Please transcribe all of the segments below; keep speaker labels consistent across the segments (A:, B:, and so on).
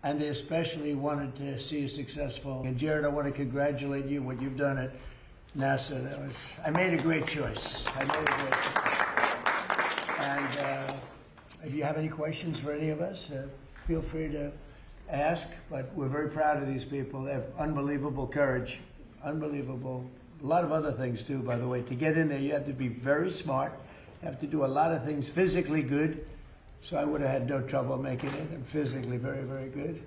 A: and they especially wanted to see you successful. And Jared, I want to congratulate you, what you've done at NASA. I made a great choice. I made a great choice. And if you have any questions for any of us, feel free to ask. But we're very proud of these people. They have unbelievable courage, unbelievable. A lot of other things too, by the way. To get in there, you have to be very smart. You have to do a lot of things physically good. So I would have had no trouble making it. I'm physically very, very good.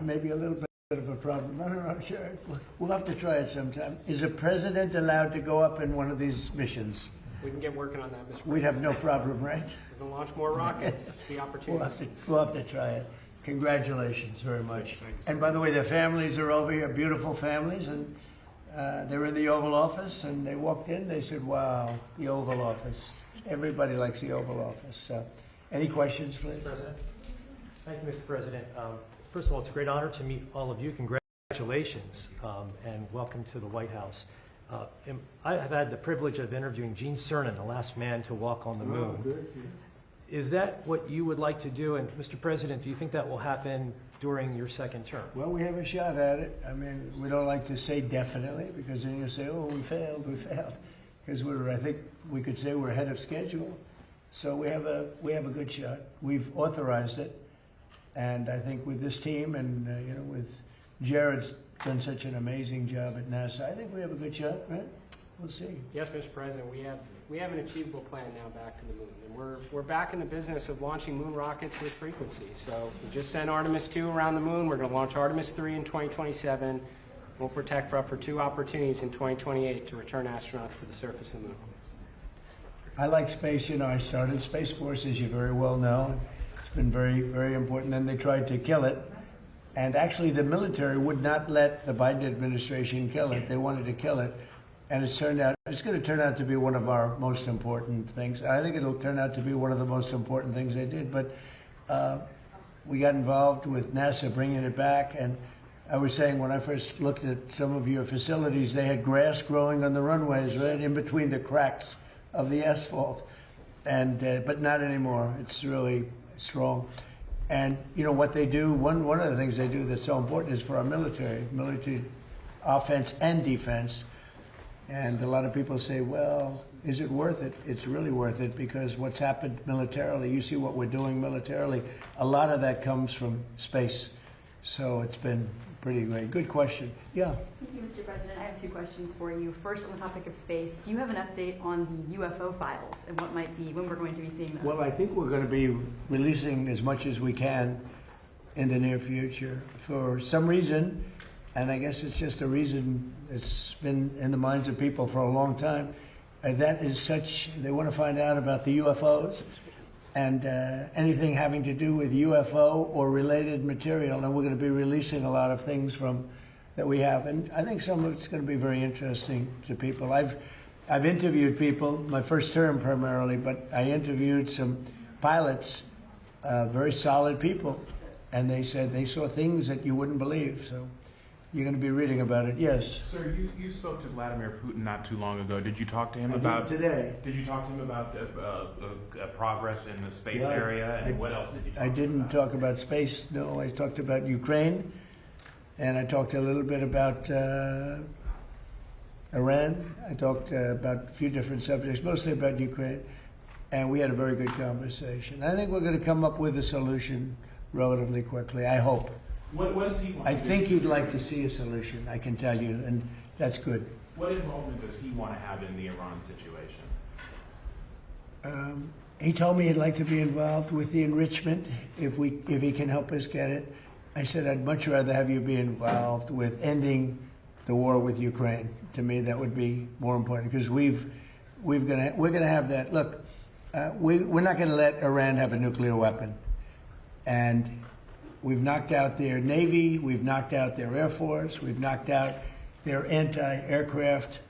A: Maybe a little bit of a problem. I don't know, sure. We'll have to try it sometime. Is a president allowed to go up in one of these missions?
B: We can get working on that, Mr. President.
A: We'd have no problem, right?
B: We can launch more rockets. The opportunity.
A: We'll have to try it. Congratulations very much. And by the way, their families are over here, beautiful families, and they're in the Oval Office, and they walked in, they said, wow, the Oval Office. Everybody likes the Oval Office. Any questions, please?
C: Mr. President. Thank you, Mr. President. First of all, it's a great honor to meet all of you. Congratulations, and welcome to the White House. I have had the privilege of interviewing Gene Cernan, the last man to walk on the moon.
A: Good.
C: Is that what you would like to do? And Mr. President, do you think that will happen during your second term?
A: Well, we have a shot at it. I mean, we don't like to say definitely, because then you say, oh, we failed. Because I think we could say we're ahead of schedule. So we have a good shot. We've authorized it. And I think with this team and, with Jared's done such an amazing job at NASA, I think we have a good shot, right? We'll see.
B: Yes, Mr. President, we have an achievable plan now back to the moon. And we're back in the business of launching moon rockets with frequency. So we just sent Artemis 2 around the moon. We're going to launch Artemis 3 in 2027. We'll protect for up for 2 opportunities in 2028 to return astronauts to the surface of the moon.
A: I like space. I started Space Force, as you very well know. It's been very, very important. Then they tried to kill it. And actually, the military would not let the Biden administration kill it. They wanted to kill it. And it's going to turn out to be one of our most important things. I think it'll turn out to be one of the most important things they did. But we got involved with NASA bringing it back. And I was saying, when I first looked at some of your facilities, they had grass growing on the runways, right in between the cracks of the asphalt. And but not anymore. It's really strong. And what they do, one of the things they do that's so important is for our military offense and defense. And a lot of people say, well, is it worth it? It's really worth it, because what's happened militarily, you see what we're doing militarily, a lot of that comes from space. So it's been pretty great. Good question. Yeah.
D: Thank you, Mr. President. I have 2 questions for you. First, on the topic of space, do you have an update on the UFO files and when we're going to be seeing those?
A: Well, I think we're going to be releasing as much as we can in the near future. For some reason, and I guess it's just a reason that's been in the minds of people for a long time, that is they want to find out about the UFOs and anything having to do with UFO or related material. And we're going to be releasing a lot of things that we have. And I think some of it's going to be very interesting to people. I've interviewed people, my first term primarily, but I interviewed some pilots, very solid people, and they said they saw things that you wouldn't believe. So you're going to be reading about it. Yes.
E: Sir, you spoke to Vladimir Putin not too long ago. Did you talk to him about
A: today?
E: Did you talk to him about progress in the space area, and what else did you?
A: I didn't talk about space. No, I talked about Ukraine, and I talked a little bit about Iran. I talked about a few different subjects, mostly about Ukraine, and we had a very good conversation. I think we're going to come up with a solution relatively quickly. I hope.
E: What does he want
A: I
E: to do?
A: think you'd like to see a solution, I can tell you, and that's good.
E: What involvement does he want to have in the Iran situation?
A: He told me he'd like to be involved with the enrichment if he can help us get it. I said I'd much rather have you be involved with ending the war with Ukraine. To me, that would be more important, because we're gonna have that. Look, we're not going to let Iran have a nuclear weapon, and we've knocked out their Navy, we've knocked out their Air Force, we've knocked out their anti-aircraft,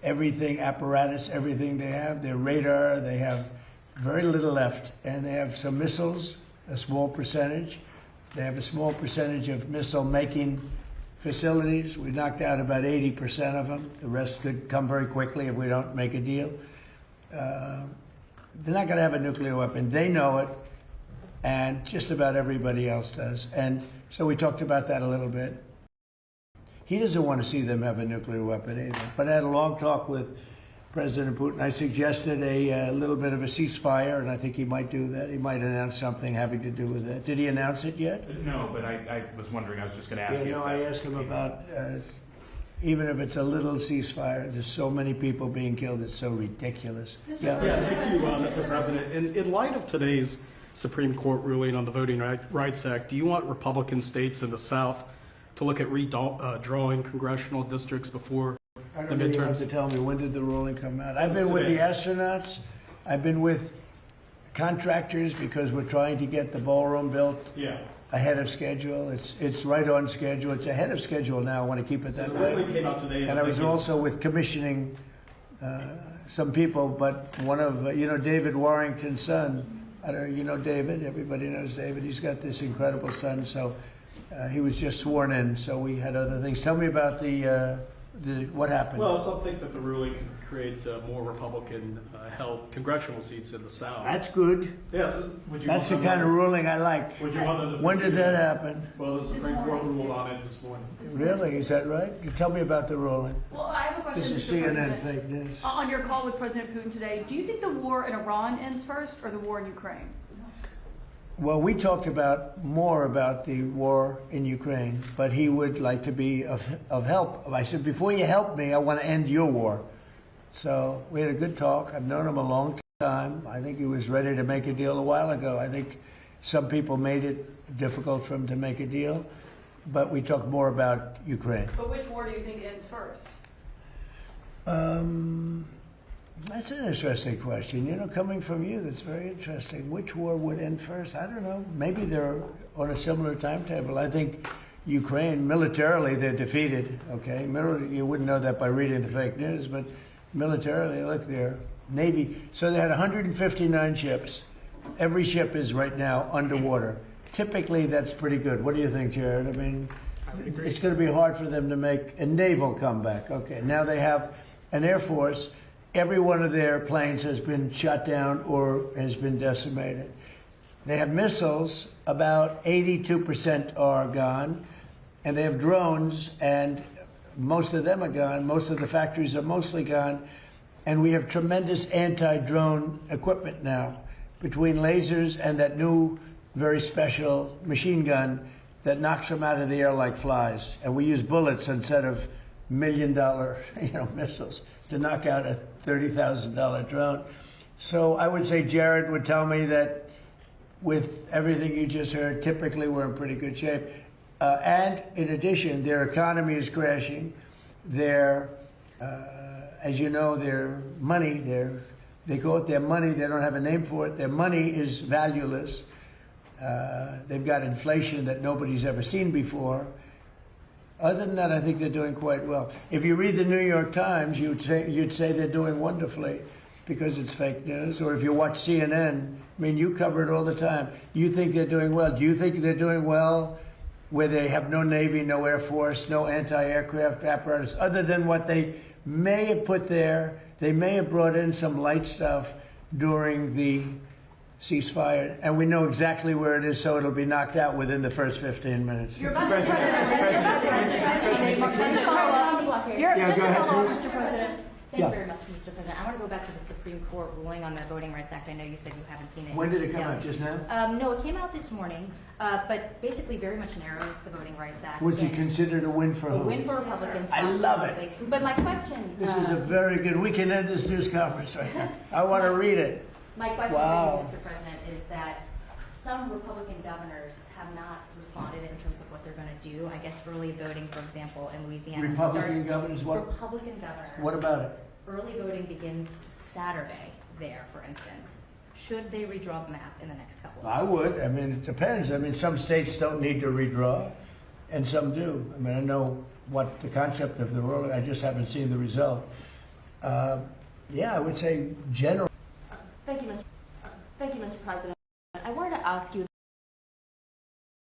A: everything, apparatus, everything they have, their radar. They have very little left, and they have some missiles, a small percentage. They have a small percentage of missile-making facilities. We knocked out about 80% of them. The rest could come very quickly if we don't make a deal. They're not going to have a nuclear weapon. They know it, and just about everybody else does. And so we talked about that a little bit. He doesn't want to see them have a nuclear weapon either. But I had a long talk with President Putin. I suggested a little bit of a ceasefire, and I think he might do that. He might announce something having to do with that. Did he announce it yet?
E: No, but I was wondering, I was just going to ask you.
A: No, I asked him about, even if it's a little ceasefire, there's so many people being killed, it's so ridiculous.
F: Yeah, thank you, Mr. President. In light of today's Supreme Court ruling on the Voting Rights Act, do you want Republican states in the South to look at redrawing congressional districts before
A: I
F: the
A: don't know, you have
F: midterms?
A: to tell me, when did the ruling come out? I've been with the astronauts, I've been with contractors because we're trying to get the ballroom built
F: Yeah.
A: ahead of schedule. It's right on schedule. It's ahead of schedule now. I want to keep it that
F: The
A: way.
F: ruling came out today.
A: And I was also with commissioning some people, but one of, David Warrington's son, I don't know, you know David, everybody knows David. He's got this incredible son, so he was just sworn in, so we had other things. Tell me about what happened.
F: Well, some think that the ruling could create more Republican held congressional seats in the South.
A: That's good.
F: Yeah. Would you
A: That's the
F: want them
A: kind of
F: to-
A: ruling I like.
F: Would you want them to
A: When did
F: pursue
A: that happen?
F: Well, the Supreme Court ruled on it this morning.
A: Really? Is that right? You tell me about the ruling.
D: Well, I have a question,
A: This is
D: Mr.
A: CNN
D: President.
A: fake news.
D: On your call with President Putin today, do you think the war in Iran ends first or the war in Ukraine?
A: Well, we talked more about the war in Ukraine, but he would like to be of help. I said, before you help me, I want to end your war. So we had a good talk. I've known him a long time. I think he was ready to make a deal a while ago. I think some people made it difficult for him to make a deal, but we talked more about Ukraine.
D: But which war do you think ends first?
A: That's an interesting question. Coming from you, that's very interesting. Which war would end first? I don't know. Maybe they're on a similar timetable. I think Ukraine, militarily, they're defeated, okay? You wouldn't know that by reading the fake news, but militarily, look, their Navy. So they had 159 ships. Every ship is right now underwater. Typically, that's pretty good. What do you think, Jared? I mean, it's going to be hard for them to make a naval comeback. Okay, now they have an Air Force. Every one of their planes has been shot down or has been decimated. They have missiles, about 82% are gone, and they have drones, and most of them are gone. Most of the factories are mostly gone, and we have tremendous anti-drone equipment now, between lasers and that new, very special machine gun that knocks them out of the air like flies. And we use bullets instead of million-dollar, missiles to knock out a $30,000 drone. So I would say Jared would tell me that with everything you just heard, typically we're in pretty good shape. And in addition, their economy is crashing. Their, as you know, their money, they call it their money, they don't have a name for it. Their money is valueless. They've got inflation that nobody's ever seen before. Other than that, I think they're doing quite well. If you read the New York Times, you'd say they're doing wonderfully because it's fake news. Or if you watch CNN, I mean, you cover it all the time. You think they're doing well. Do you think they're doing well where they have no Navy, no Air Force, no anti-aircraft apparatus, other than what they may have put there? They may have brought in some light stuff during the ceasefire, and we know exactly where it is, so it'll be knocked out within the first 15 minutes.
D: You're about to Just to follow up, Mr. President.
G: Thank you very much, Mr. President. I want to go back to the Supreme Court ruling on the Voting Rights Act. I know you said you haven't seen it.
A: When did it come
G: detail.
A: out? Just now?
G: No, it came out this morning, but basically very much narrows the Voting Rights Act.
A: Was it
G: And
A: considered a win for
G: a
A: whom?
G: win for Republicans?
A: I love it.
G: absolutely. But my question...
A: This is a very good, we can end this news conference right now. I want to read it.
G: My question
A: Wow.
G: for you, Mr. President, is that some Republican governors have not responded in terms of what they're going to do. I guess early voting, for example, in Louisiana
A: Republican
G: starts...
A: governors, what?
G: Republican governors.
A: What about it?
G: Early voting begins Saturday there, for instance. Should they redraw the map in the next couple of
A: I
G: days?
A: would. I mean, it depends. I mean, some states don't need to redraw, and some do. I mean, I know what the concept of the ruling, I just haven't seen the result. Yeah, I would say general.
G: Thank you, Mr. President. I wanted to ask you,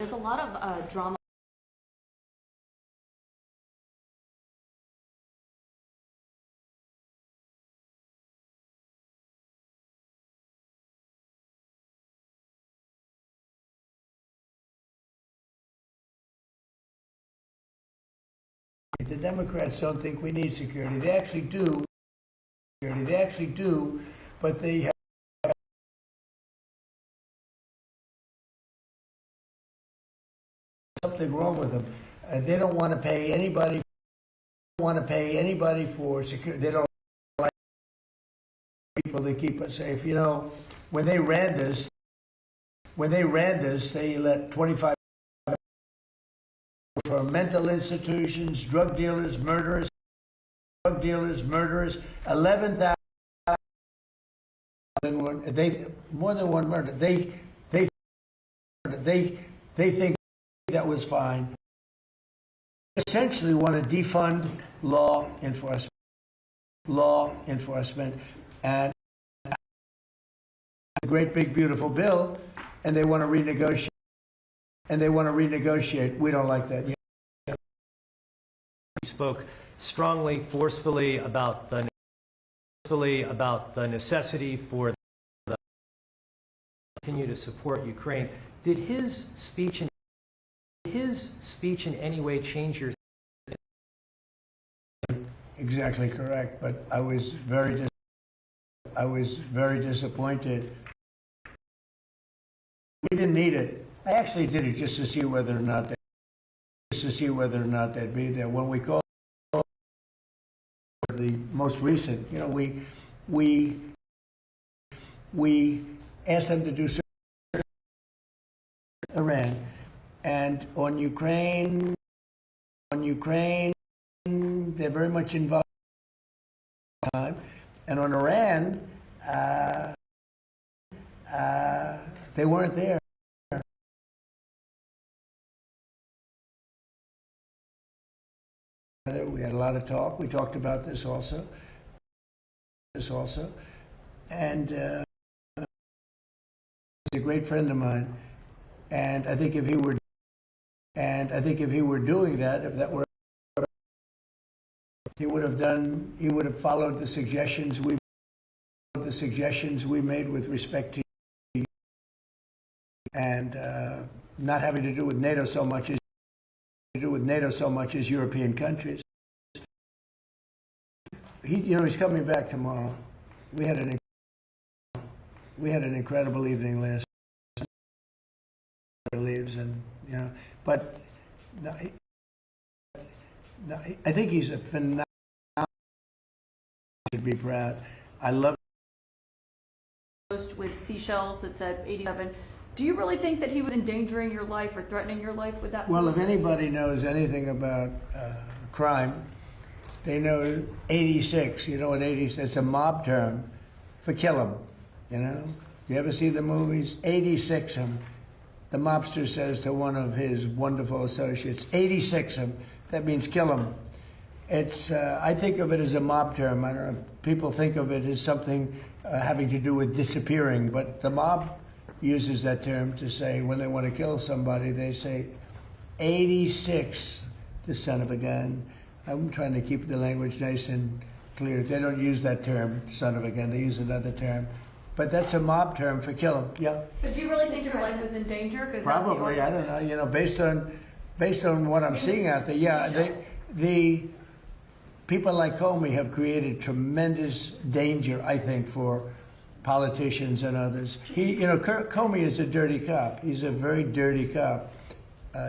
G: there's a lot of drama
A: The Democrats don't think we need security. They actually do. They actually do, but they have something wrong with them. They don't want to pay anybody. For security. They don't like people. They keep us safe. You know, when they ran this, they let 25 for mental institutions, drug dealers, murderers, 11,000. More than one murder. They think that was fine. Essentially want to defund law enforcement, and a great big beautiful bill, and they want to renegotiate. We don't like that.
C: He spoke strongly, forcefully about the necessity for the continue to support Ukraine. Did his speech in any way change your?
A: Exactly correct, but I was very disappointed. We didn't need it. I actually did it just to see whether or not they'd be there. When we called the most recent, you know, we asked them to do Iran, and on Ukraine, they're very much involved. And on Iran, they weren't there. We had a lot of talk. We talked about this also. And he's a great friend of mine. And I think if he were doing that, if that were, he would have followed the suggestions we made with respect to and not having to do with NATO so much as European countries. He's coming back tomorrow. We had an incredible evening last night. Leaves, and but I think he's a phenomenal. Should be proud. I love.
D: With seashells that said 87. Do you really think that he was endangering your life or threatening your life with that?
A: Well, if anybody knows anything about crime, they know 86. You know what 86? It's a mob term for kill 'em. You know, you ever see the movies? 86 'em. The mobster says to one of his wonderful associates, 86 'em. That means kill 'em. It's. I think of it as a mob term. I don't know. People think of it as something having to do with disappearing, but the mob uses that term to say when they want to kill somebody, they say 86, the son of a gun. I'm trying to keep the language nice and clear. They don't use that term, son of a gun. They use another term. But that's a mob term for kill 'em. Yeah.
D: But do you really think your life was in danger?
A: Probably. I don't know. You know, based on what I'm seeing out there, yeah. The people like Comey have created tremendous danger, I think, for politicians and others. Comey is a dirty cop. He's a very dirty cop.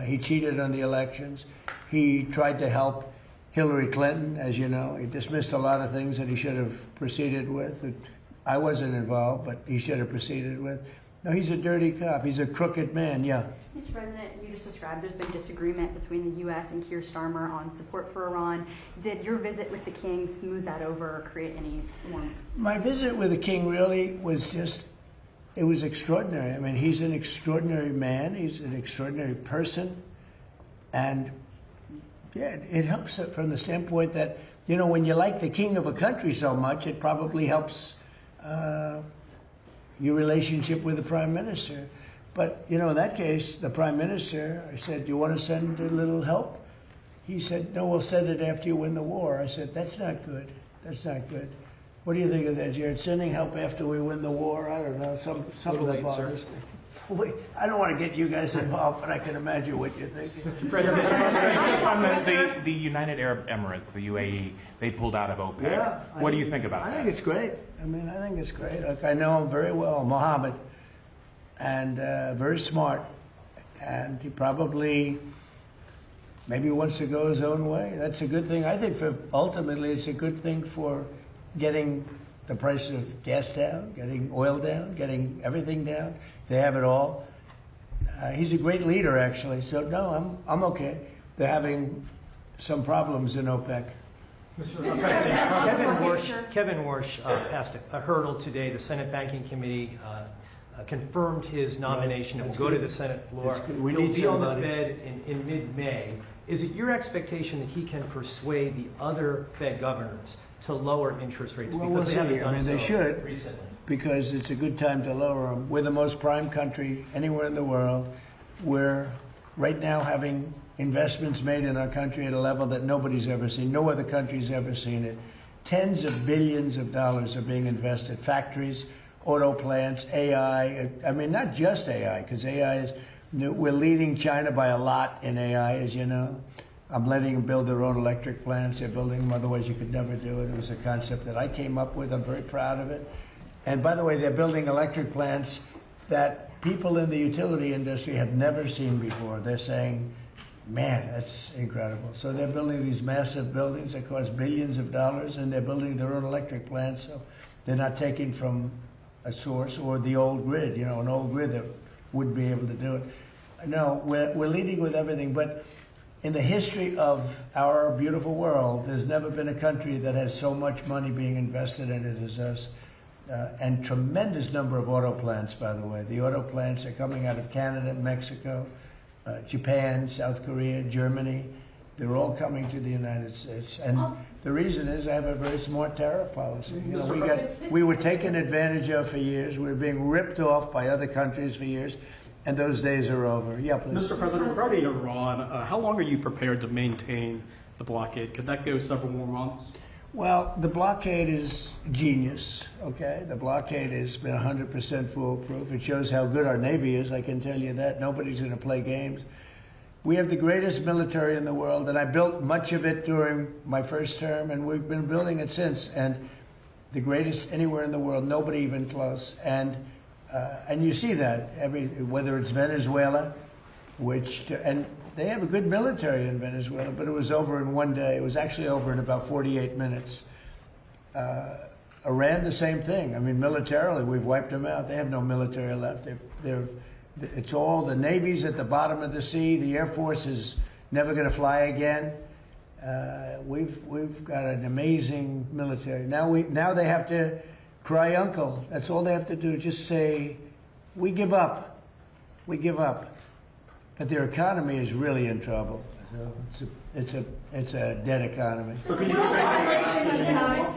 A: He cheated on the elections. He tried to help Hillary Clinton, as you know. He dismissed a lot of things that he should have proceeded with. I wasn't involved, but he should have proceeded with. No, he's a dirty cop. He's a crooked man, yeah.
D: Mr. President, you just described there's been disagreement between the U.S. and Keir Starmer on support for Iran. Did your visit with the king smooth that over or create any more?
A: My visit with the king really was it was extraordinary. I mean, he's an extraordinary man. He's an extraordinary person. And, yeah, it helps from the standpoint that, when you like the king of a country so much, it probably helps your relationship with the prime minister. But, in that case, the prime minister, I said, do you want to send a little help? He said, no, we'll send it after you win the war. I said, that's not good. That's not good. What do you think of that, Jared? Sending help after we win the war? I don't know, something that bothers me. I don't want to get you guys involved, but I can imagine what you're thinking.
E: The United Arab Emirates, the UAE, they pulled out of OPEC.
A: Yeah,
E: What do you think about
A: I
E: that?
A: think it's great. I mean, I think it's great. Look, I know him very well, Mohammed, and very smart. And he probably maybe wants to go his own way. That's a good thing. I think ultimately it's a good thing for getting the price of gas down, getting oil down, getting everything down. They have it all. He's a great leader, actually. So no, I'm okay. They're having some problems in OPEC.
C: Mr. President, Kevin Warsh passed a hurdle today. The Senate Banking Committee confirmed his nomination and will go to the Senate floor.
A: We
C: He'll
A: need
C: be on the
A: somebody.
C: Fed in mid-May. Is it your expectation that he can persuade the other Fed governors to lower interest rates?
A: Well,
C: Because
A: we'll
C: they haven't
A: see. I
C: done
A: mean, they
C: so
A: should.
C: recently.
A: Because it's a good time to lower them. We're the most prime country anywhere in the world. We're right now having investments made in our country at a level that nobody's ever seen. No other country's ever seen it. Tens of billions of dollars are being invested. Factories, auto plants, AI. I mean, not just AI, because AI is, we're leading China by a lot in AI, as you know. I'm letting them build their own electric plants. They're building them, otherwise you could never do it. It was a concept that I came up with. I'm very proud of it. And by the way, they're building electric plants that people in the utility industry have never seen before. They're saying, man, that's incredible. So they're building these massive buildings that cost billions of dollars, and they're building their own electric plants. So they're not taking from a source or the old grid, you know, an old grid that wouldn't be able to do it. No, we're leading with everything. But in the history of our beautiful world, there's never been a country that has so much money being invested in it as us. And tremendous number of auto plants, by the way. The auto plants are coming out of Canada, Mexico, Japan, South Korea, Germany. They're all coming to the United States. And the reason is I have a very smart tariff policy. You know, we were taken advantage of for years. We were being ripped off by other countries for years. And those days are over. Yeah, please.
F: Mr. President, regarding Iran, how long are you prepared to maintain the blockade? Could that go several more months?
A: Well, the blockade is genius, okay? The blockade has been 100% foolproof. It shows how good our Navy is, I can tell you that. Nobody's going to play games. We have the greatest military in the world, and I built much of it during my first term, and we've been building it since. And the greatest anywhere in the world, nobody even close. And you see that, whether it's Venezuela, and they have a good military in Venezuela, but it was over in one day. It was actually over in about 48 minutes. Iran, the same thing. I mean, militarily, we've wiped them out. They have no military left. It's all the Navy's at the bottom of the sea. The Air Force is never going to fly again. We've got an amazing military. Now they have to cry uncle. That's all they have to do. Just say, we give up. We give up. But their economy is really in trouble. So it's a dead economy.
H: So can you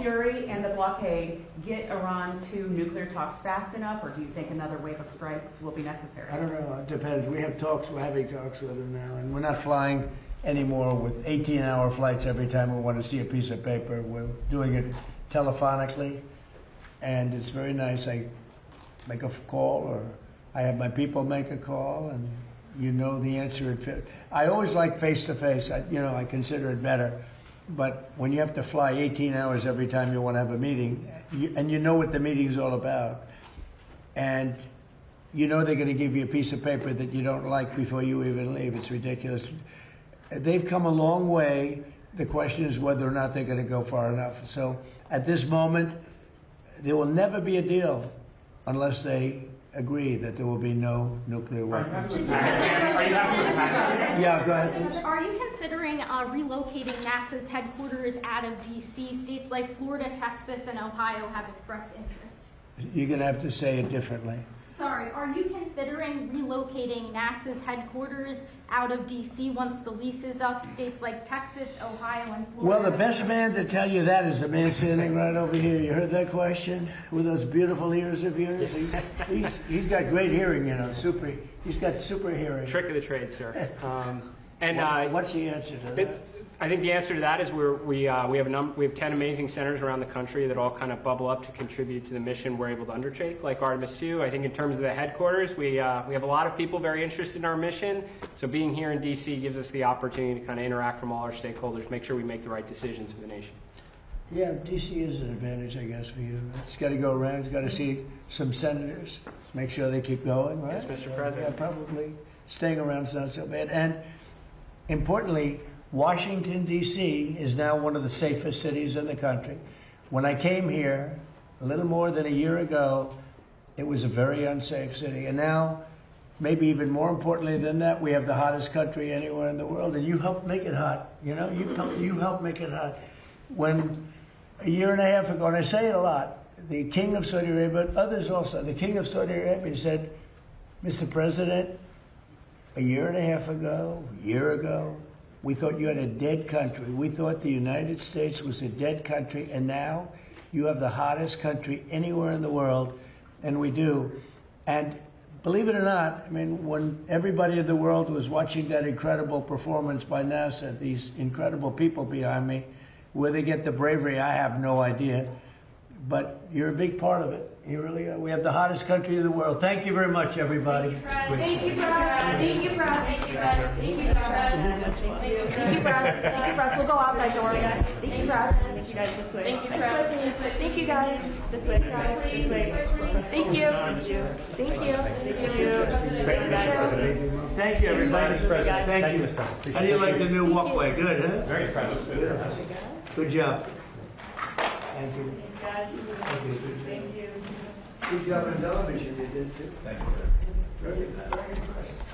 H: Fury and the blockade get Iran to nuclear talks fast enough, or do you think another wave of strikes will be necessary?
A: I don't know. It depends. We have talks. We're having talks with them now, and we're not flying anymore with 18-hour flights every time we want to see a piece of paper. We're doing it telephonically, and it's very nice. I make a call, or I have my people make a call, and you know the answer. I always like face-to-face. I consider it better. But when you have to fly 18 hours every time you want to have a meeting, and you know what the meeting's all about, and you know they're going to give you a piece of paper that you don't like before you even leave, it's ridiculous. They've come a long way. The question is whether or not they're going to go far enough. So at this moment, there will never be a deal unless they agree that there will be no nuclear weapons. Yeah, go ahead.
I: Are you considering relocating NASA's headquarters out of D.C.? States like Florida, Texas, and Ohio have expressed interest.
A: You're going to have to say it differently.
I: Sorry, are you considering relocating NASA's headquarters out of D.C. once the lease is up? States like Texas, Ohio, and Florida.
A: Well, the best man to tell you that is the man standing right over here. You heard that question? With those beautiful ears of yours? He's got great hearing, He's got super hearing.
B: Trick of the trade, sir. And
A: What's the answer to that?
B: I think the answer to that is we have 10 amazing centers around the country that all kind of bubble up to contribute to the mission we're able to undertake, like Artemis II. I think in terms of the headquarters, we have a lot of people very interested in our mission. So being here in DC gives us the opportunity to kind of interact from all our stakeholders, make sure we make the right decisions for the nation.
A: Yeah, DC is an advantage, I guess, for you. It's got to go around. It's got to see some senators, make sure they keep going, right?
B: Yes, Mr. President.
A: Yeah, probably staying around is not so bad. And importantly, Washington, D.C. is now one of the safest cities in the country. When I came here a little more than a year ago, it was a very unsafe city. And now, maybe even more importantly than that, we have the hottest country anywhere in the world. And you helped make it hot. You know, you helped make it hot. When a year and a half ago, and I say it a lot, the King of Saudi Arabia, but others also, the King of Saudi Arabia said, Mr. President, a year and a half ago, we thought you had a dead country. We thought the United States was a dead country, and now you have the hottest country anywhere in the world, and we do. And believe it or not, I mean, when everybody in the world was watching that incredible performance by NASA, these incredible people behind me, where they get the bravery, I have no idea. But you're a big part of it. You really are. We have the hottest country in the world. Thank you very much, everybody.
I: Thank you, Brad. Thank you, Brad. Thank you, Brad. Thank you, Brad. Thank you, Brad. Thank you, Brad. We'll go out that door. Thank you, Brad. Thank you, guys. This way. Thank you, Brad. Thank you, guys. This way. This way. Thank you. Thank you. Thank you.
A: Thank you, everybody. Thank you. How do you like the new walkway? Good, huh?
E: Very impressive.
A: Good job. Thank you. Thank you. Good job on television, you did too.
E: Thank you, sir.
A: Very impressive.